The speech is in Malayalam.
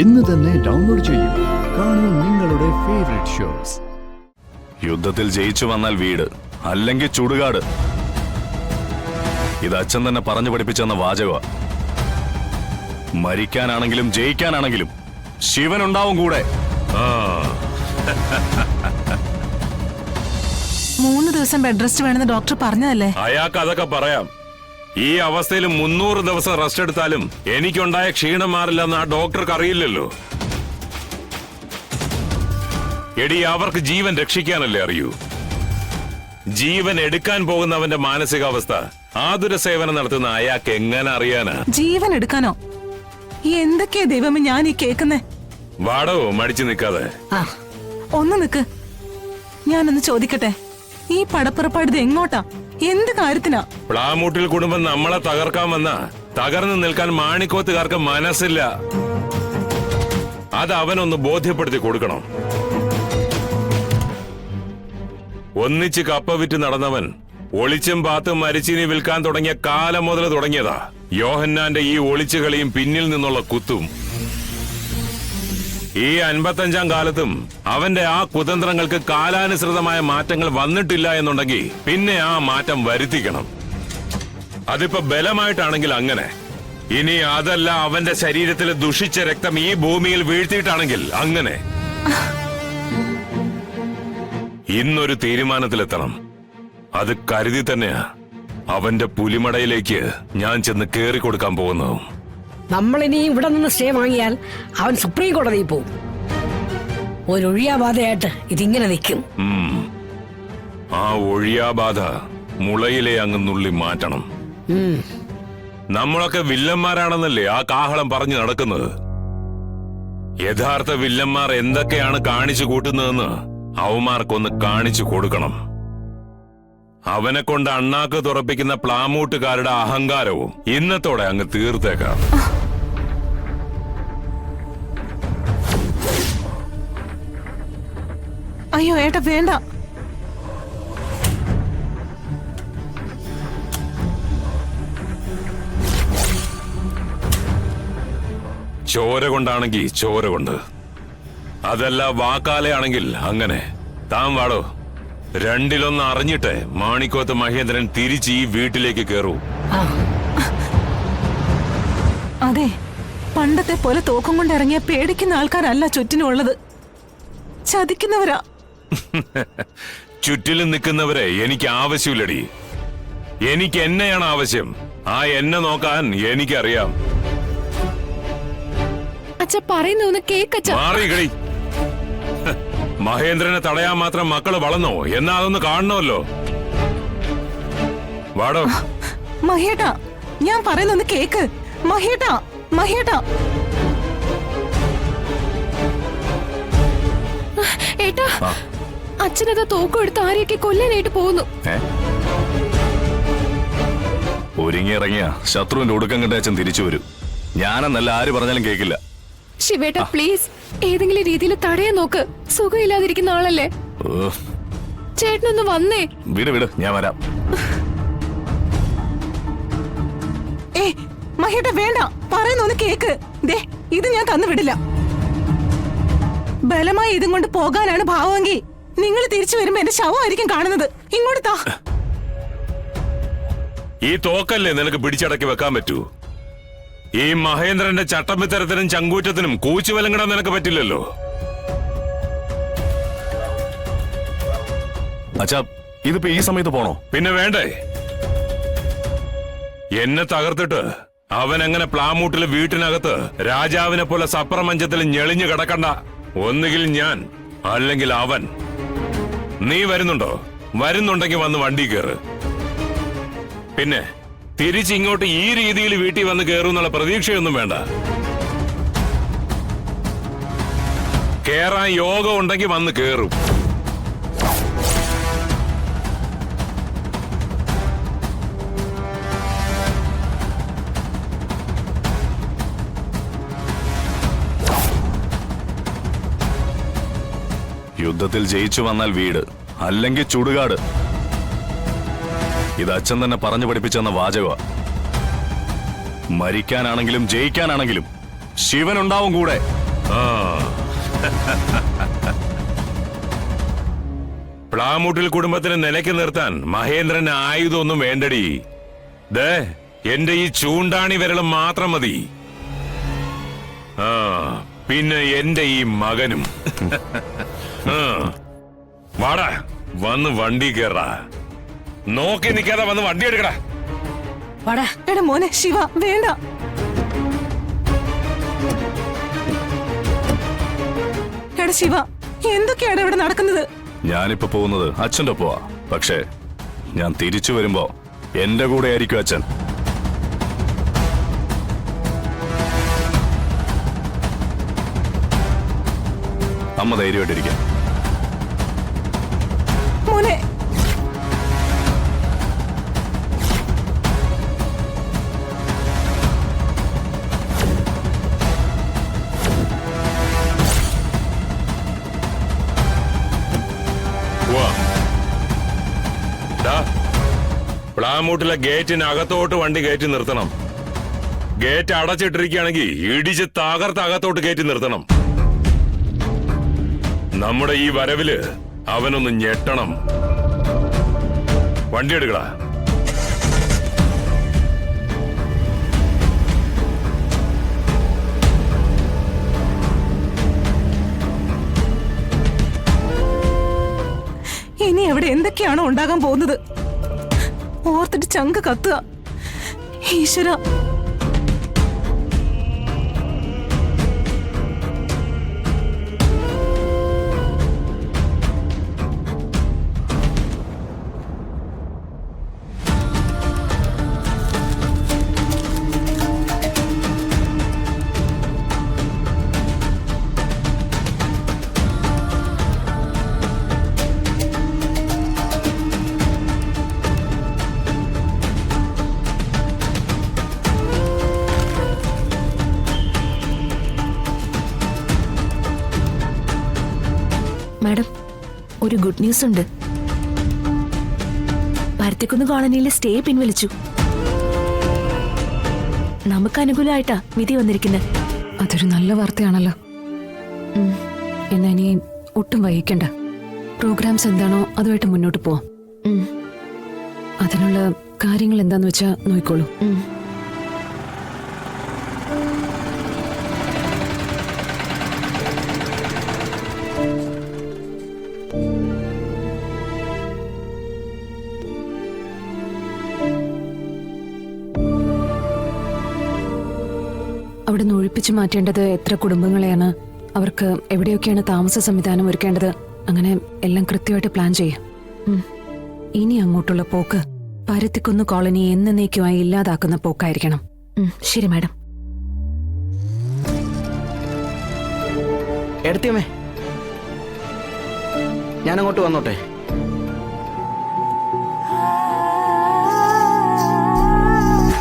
ഇന്ന് തന്നെ ഡൗൺലോഡ് ചെയ്യൂ. കാണൂ നിങ്ങളുടെ ഫേവറേറ്റ് ഷോസ്. യുദ്ധത്തിൽ ജയിച്ചു വന്നാൽ വീട്, അല്ലെങ്കിൽ ചുടുകാട്. ഇത് അച്ഛൻ തന്നെ പറഞ്ഞു പഠിപ്പിച്ചെന്ന വാചകമാ. മരിക്കാനാണെങ്കിലും ജയിക്കാനാണെങ്കിലും ശിവനുണ്ടാവും കൂടെ. 3 ദിവസം ബെഡ് റെസ്റ്റ് വേണമെന്ന് ഡോക്ടർ പറഞ്ഞതല്ലേ? അയാൾക്ക് അതൊക്കെ പറയാം. ഈ അവസ്ഥയിൽ 300 ദിവസം റെസ്റ്റ് എടുത്താലും എനിക്കുണ്ടായ ക്ഷീണം മാറില്ലെന്ന് ആ ഡോക്ടർക്ക് അറിയില്ലല്ലോ. എടി, അവർക്ക് ജീവൻ രക്ഷിക്കാനല്ലേ അറിയൂ. ജീവൻ എടുക്കാൻ പോകുന്നവന്റെ മാനസികാവസ്ഥ ആതുര സേവനം നടത്തുന്ന അയാൾക്ക് എങ്ങനെ അറിയാനാ? ജീവൻ എടുക്കാനോ? എന്തൊക്കെയാ ദൈവമേ ഞാൻ ഈ കേക്കുന്നേ? വാടോ, മടിച്ചു നിൽക്കാതെ. ഒന്ന് നിക്ക്, ഞാനൊന്ന് ചോദിക്കട്ടെ. ഈ പടപ്പുറപ്പാട് എങ്ങോട്ടാ? എന്ത് കാര്യത്തിനാ? പ്ലാമൂട്ടിൽ കുടുംബം നമ്മളെ തകർക്കാൻ വന്ന തകർന്നു നിൽക്കാൻ മാണിക്കോത്തുകാർക്ക് മനസ്സില്ല. അത് അവനൊന്ന് ബോധ്യപ്പെടുത്തി കൊടുക്കണം. ഒന്നിച്ച് കപ്പ വിറ്റ് നടന്നവൻ ഒളിച്ചും പാത്തും മരിച്ചിനി വിൽക്കാൻ തുടങ്ങിയ കാലം മുതൽ തുടങ്ങിയതാ യോഹന്നാന്റെ ഈ ഒളിച്ചുകളിയും പിന്നിൽ നിന്നുള്ള കുത്തും. ഈ 55-ാം കാലത്തും അവന്റെ ആ കുതന്ത്രങ്ങൾക്ക് കാലാനുസൃതമായ മാറ്റങ്ങൾ വന്നിട്ടില്ല എന്നുണ്ടെങ്കിൽ പിന്നെ ആ മാറ്റം വരുത്തിക്കണം. അതിപ്പോ ബലമായിട്ടാണെങ്കിൽ അങ്ങനെ, ഇനി അതല്ല അവന്റെ ശരീരത്തിലെ ദുഷിച്ച രക്തം ഈ ഭൂമിയിൽ വീഴ്ത്തിയിട്ടാണെങ്കിൽ അങ്ങനെ. ഇന്നൊരു തീരുമാനത്തിലെത്തണം. അത് കരുതി തന്നെയാ അവന്റെ പുലിമടയിലേക്ക് ഞാൻ ചെന്ന് കേറി കൊടുക്കാൻ പോകുന്നു. നമ്മളിനി ഇവിടെ നിന്ന് സ്റ്റേ വാങ്ങിയാൽ അവൻ സുപ്രീം കോടതിയിൽ പോവും. ഒരു ഒഴിയാബാധയായിട്ട് ഇതിങ്ങനെ നിൽക്കും. ആ ഒഴിയാബാധ മുളയിലെ അങ്ങ് നുള്ളി മാറ്റണം. നമ്മളൊക്കെ വില്ലന്മാരാണെന്നല്ലേ ആ കാഹളം പറഞ്ഞു നടക്കുന്നത്. യഥാർത്ഥ വില്ലന്മാർ എന്തൊക്കെയാണ് കാണിച്ചു കൂട്ടുന്നതെന്ന് അവന്മാർക്കൊന്ന് കാണിച്ചു കൊടുക്കണം. അവനെ കൊണ്ട് അണ്ണാക്ക് തുറപ്പിക്കുന്ന പ്ലാമൂട്ടുകാരുടെ അഹങ്കാരവും ഇന്നത്തോടെ അങ്ങ് തീർത്തേക്കാം. അയ്യോ ഏട്ടാ, വേണ്ട. ചോര കൊണ്ടാണെങ്കിൽ ചോര കൊണ്ട്, അതല്ല വാക്കാലയാണെങ്കിൽ അങ്ങനെ. താൻ വാടോ, രണ്ടിലൊന്ന് അറിഞ്ഞിട്ട് മാണിക്കോത്ത് മഹേന്ദ്രൻ തിരിച്ച് ഈ വീട്ടിലേക്ക് കയറൂ. അതെ, പണ്ടത്തെ പോലെ തോക്കം കൊണ്ട് ഇറങ്ങിയ പേടിക്കുന്ന ആൾക്കാരല്ല ചുറ്റിനുള്ളത്, ചതിക്കുന്നവരാ. ചുറ്റിലും നിൽക്കുന്നവരെ എനിക്ക് ആവശ്യമില്ലടി. എനിക്ക് എന്നെയാണ് ആവശ്യം. ആ എന്നെ നോക്കാൻ എനിക്കറിയാം. അച്ഛ പറയുന്ന കേക്കച്ച. മാറികളി. മഹേന്ദ്രനെ തടയാൻ മാത്രം മക്കള് വളർന്നോ എന്നാ അതൊന്ന് കാണണമല്ലോ. വാടോ. മഹേട്ടാ, ഞാൻ പറയുന്നൊന്ന് കേക്ക്. മഹേട്ടാ, മഹേട്ടാ. ഏട്ടാ, അച്ഛനത് തോക്കും എടുത്ത് ആരെയൊക്കെ കൊല്ലാനായിട്ട് പോകുന്നു. ഒരുങ്ങിയിറങ്ങിയ ശത്രുവിന്റെ ഒടുക്കം കണ്ട അച്ഛൻ തിരിച്ചു വരും. ഞാനെന്നല്ല ആര് പറഞ്ഞാലും കേൾക്കില്ല. ശിവേട്ട പ്ലീസ്, ഏതെങ്കിലും രീതിയിൽ തടയാൻ നോക്ക്. സുഖമില്ലാതിരിക്കുന്ന ആളല്ലേ. ചേട്ടനൊന്ന് വന്നേ. വിട്, ഞാൻ വരാം. മഹേട്ട വേണ്ട, പറയുന്നൊന്ന് കേക്ക്. ദേ, ഇത് ഞാൻ തന്നു വിടില്ല. ബലമായി ഇതും കൊണ്ട് പോകാനാണ് ഭാവമെങ്കിൽ നിങ്ങൾ തിരിച്ചു വരുമ്പോ എന്റെ ശവമായിരിക്കും കാണുന്നത്. ഇങ്ങോട്ട് താ. ഈ തോക്കല്ലേ നിനക്ക് പിടിച്ചടക്കി വെക്കാൻ പറ്റൂ? ഈ മഹേന്ദ്രന്റെ ചട്ടമ്പിത്തരത്തിനും ചങ്കൂറ്റത്തിനും കൂച്ചുവലങ്ങിടാൻ നിനക്ക് പറ്റില്ലല്ലോ. അച്ഛാ, ഇതിപ്പോ ഈ സമയത്ത് പോണോ? പിന്നെ വേണ്ടേ? എന്നെ തകർത്തിട്ട് അവൻ എങ്ങനെ പ്ലാമൂട്ടിലെ വീട്ടിനകത്ത് രാജാവിനെ പോലെ സപ്രമഞ്ചത്തിൽ ഞെളിഞ്ഞു കിടക്കണ്ട. ഒന്നുകിൽ ഞാൻ, അല്ലെങ്കിൽ അവൻ. നീ വരുന്നുണ്ടോ? വരുന്നുണ്ടെങ്കിൽ വന്ന് വണ്ടി കയറ്. പിന്നെ തിരിച്ചിങ്ങോട്ട് ഈ രീതിയിൽ വീട്ടിൽ വന്ന് കയറുന്നുള്ള പ്രതീക്ഷയൊന്നും വേണ്ട. കേറാൻ യോഗം ഉണ്ടെങ്കിൽ വന്ന് കേറും. യുദ്ധത്തിൽ ജയിച്ചു വന്നാൽ വീട്, അല്ലെങ്കിൽ ചുടുകാട്. ഇത് അച്ഛൻ തന്നെ പറഞ്ഞു പഠിപ്പിച്ചെന്ന വാചകമാ. മരിക്കാനാണെങ്കിലും ജയിക്കാനാണെങ്കിലും ശിവനുണ്ടാവും കൂടെ. ആ. പ്ലാമൂട്ടിൽ കുടുംബത്തിനെ നിലയ്ക്ക് നിർത്താൻ മഹേന്ദ്രന് ആയുധമൊന്നും വേണ്ടടി. ദേ എന്റെ ഈ ചൂണ്ടാണി വിരളം മാത്രം മതി. ആ പിന്നെ എന്റെ ഈ മകനും. ആ, വാടാ, വന്ന് വണ്ടി കേറാ. നോക്കി നിൽക്കാതെ വന്ന് വണ്ടി എടുക്കടാ. വാടാ. എടാ മോനെ ശിവ, വേണ്ട. എടാ ശിവ, എന്തൊക്കെയാണ് ഇവിടെ നടക്കുന്നത്? ഞാനിപ്പോ പോകുന്നത് അച്ഛൻ്റെ ഒപ്പമാ. പക്ഷേ ഞാൻ തിരിച്ചു വരുമ്പോ എന്റെ കൂടെ ആയിരിക്കും അച്ഛൻ. അമ്മ ധൈര്യമായിട്ടിരിക്കാം. മോനെ, വാ. ദാ, പ്ലാമൂട്ടിലെ ഗേറ്റിനകത്തോട്ട് വണ്ടി കയറ്റി നിർത്തണം. ഗേറ്റ് അടച്ചിട്ടിരിക്കുകയാണെങ്കിൽ ഇടിച്ച് തകർത്തകത്തോട്ട് കയറ്റി നിർത്തണം. നമ്മുടെ ഈ വരവില് അവനൊന്ന് ഞെട്ടണം. വണ്ടി എടുക്കടാ. ഇനി എവിടെ എന്തൊക്കെയാണോ ഉണ്ടാകാൻ പോകുന്നത്? ഓർത്തിട്ട് ചങ്ക് കത്തുക. ഈശ്വര, മാഡം, ഒരു ഗുഡ് ന്യൂസ് ഉണ്ട്. പരുത്തിക്കുന്ന് കോളനിയിലെ സ്റ്റേ പിൻവലിച്ചു. നമുക്ക് അനുകൂലമായിട്ടാ വിധി വന്നിരിക്കുന്നത്. അതൊരു നല്ല വാർത്തയാണല്ലോ. എന്നാ ഇനി ഒട്ടും വൈകിക്കണ്ട. പ്രോഗ്രാംസ് എന്താണോ അതുമായിട്ട് മുന്നോട്ട് പോവാം. അതിനുള്ള കാര്യങ്ങൾ എന്താന്ന് വെച്ചാ നോക്കിക്കോളൂ. അവിടെ നിന്ന് ഒഴിപ്പിച്ചു മാറ്റേണ്ടത് എത്ര കുടുംബങ്ങളെയാണ്, അവർക്ക് എവിടെയൊക്കെയാണ് താമസ സംവിധാനം ഒരുക്കേണ്ടത്, അങ്ങനെ എല്ലാം കൃത്യമായിട്ട് പ്ലാൻ ചെയ്യാം. ഇനി അങ്ങോട്ടുള്ള പോക്ക് പരുത്തിക്കുന്ന് കോളനി എന്നേക്കുമായി ഇല്ലാതാക്കുന്ന പോക്കായിരിക്കണം. ശരി മാഡം. എടുത്തിയമ്മേ, ഞാനങ്ങോട്ട് വന്നോട്ടെ.